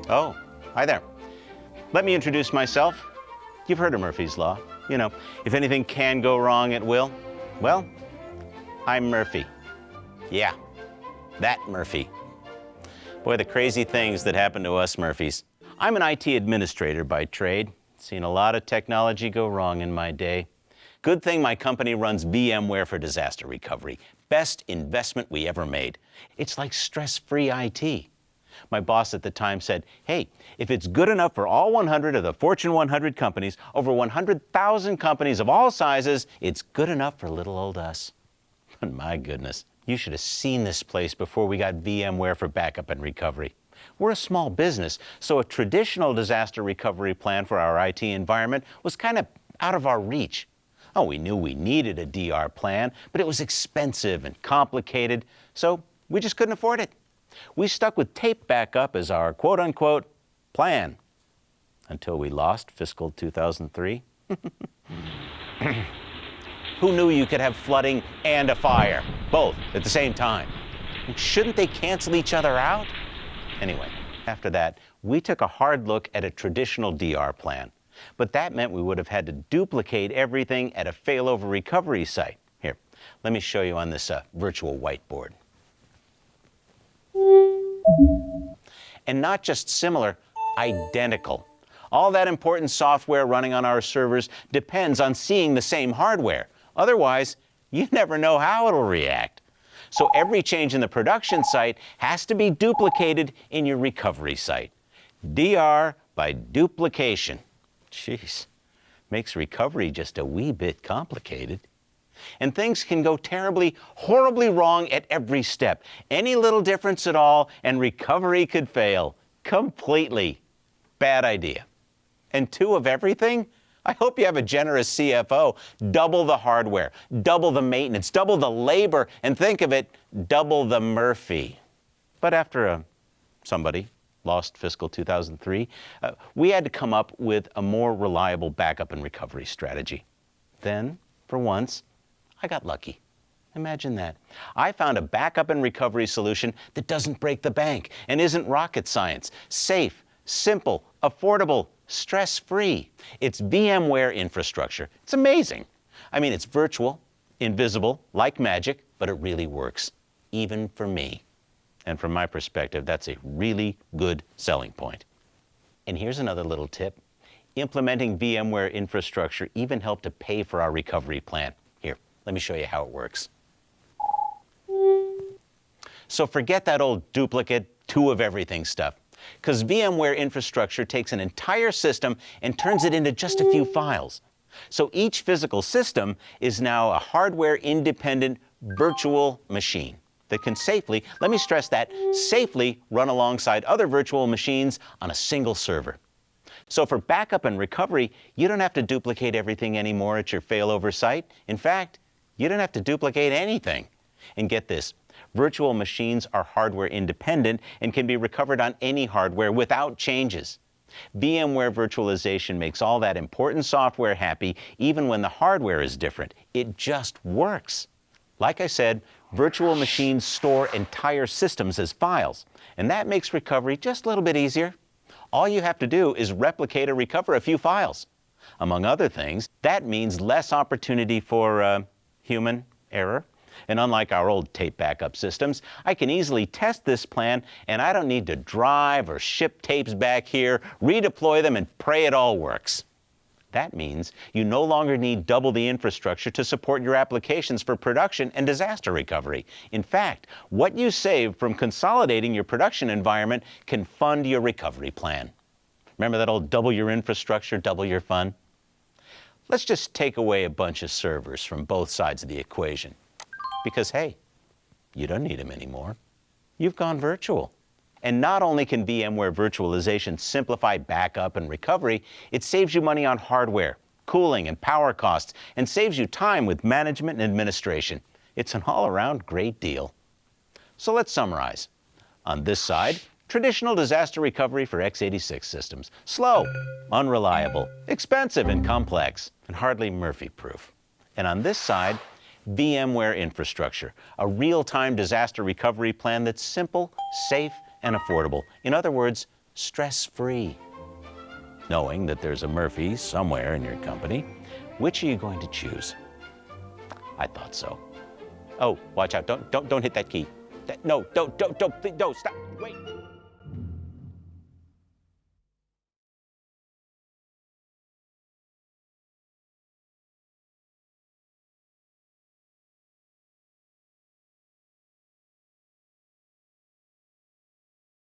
Oh, hi there. Let me introduce myself. You've heard of Murphy's Law. You know, if anything can go wrong, it will. Well, I'm Murphy. Yeah, that Murphy. Boy, the crazy things that happen to us Murphys. I'm an IT administrator by trade. Seen a lot of technology go wrong in my day. Good thing my company runs VMware for disaster recovery. Best investment we ever made. It's like stress-free IT. My boss at the time said, hey, if it's good enough for all 100 of the Fortune 100 companies, over 100,000 companies of all sizes, it's good enough for little old us. But my goodness, you should have seen this place before we got VMware for backup and recovery. We're a small business, so a traditional disaster recovery plan for our IT environment was kind of out of our reach. Oh, we knew we needed a DR plan, but it was expensive and complicated, so we just couldn't afford it. We stuck with tape backup as our quote-unquote plan until we lost fiscal 2003. Who knew you could have flooding and a fire, both at the same time? Shouldn't they cancel each other out? Anyway, after that, we took a hard look at a traditional DR plan. But that meant we would have had to duplicate everything at a failover recovery site. Here, let me show you on this virtual whiteboard. And not just similar, identical. All that important software running on our servers depends on seeing the same hardware. Otherwise, you never know how it'll react. So every change in the production site has to be duplicated in your recovery site. DR by duplication. Jeez, makes recovery just a wee bit complicated. And things can go terribly, horribly wrong at every step. Any little difference at all, and recovery could fail. Completely. Bad idea. And two of everything? I hope you have a generous CFO. Double the hardware, double the maintenance, double the labor, and think of it, double the Murphy. But after somebody lost fiscal 2003, we had to come up with a more reliable backup and recovery strategy. Then, for once, I got lucky. Imagine that. I found a backup and recovery solution that doesn't break the bank and isn't rocket science. Safe, simple, affordable, stress-free. It's VMware infrastructure. It's amazing. I mean, it's virtual, invisible, like magic, but it really works, even for me. And from my perspective, that's a really good selling point. And here's another little tip. Implementing VMware infrastructure even helped to pay for our recovery plan. Here, let me show you how it works. So forget that old duplicate, two of everything stuff, because VMware infrastructure takes an entire system and turns it into just a few files. So each physical system is now a hardware-independent virtual machine that can safely, let me stress that, safely run alongside other virtual machines on a single server. So for backup and recovery, you don't have to duplicate everything anymore at your failover site. In fact, you don't have to duplicate anything. And get this, virtual machines are hardware independent and can be recovered on any hardware without changes. VMware virtualization makes all that important software happy even when the hardware is different. It just works. Like I said, virtual machines store entire systems as files, and that makes recovery just a little bit easier. All you have to do is replicate or recover a few files. Among other things, that means less opportunity for human error. And unlike our old tape backup systems, I can easily test this plan, and I don't need to drive or ship tapes back here, redeploy them, and pray it all works. That means you no longer need double the infrastructure to support your applications for production and disaster recovery. In fact, what you save from consolidating your production environment can fund your recovery plan. Remember that old double your infrastructure, double your fun? Let's just take away a bunch of servers from both sides of the equation. Because, hey, you don't need them anymore. You've gone virtual. And not only can VMware virtualization simplify backup and recovery, it saves you money on hardware, cooling, and power costs, and saves you time with management and administration. It's an all-around great deal. So let's summarize. On this side, traditional disaster recovery for x86 systems. Slow, unreliable, expensive and complex, and hardly Murphy-proof. And on this side, VMware infrastructure, a real-time disaster recovery plan that's simple, safe, and affordable. In other words, stress-free. Knowing that there's a Murphy somewhere in your company, which are you going to choose? I thought so. Oh, watch out! Don't hit that key. No, don't, stop! Wait.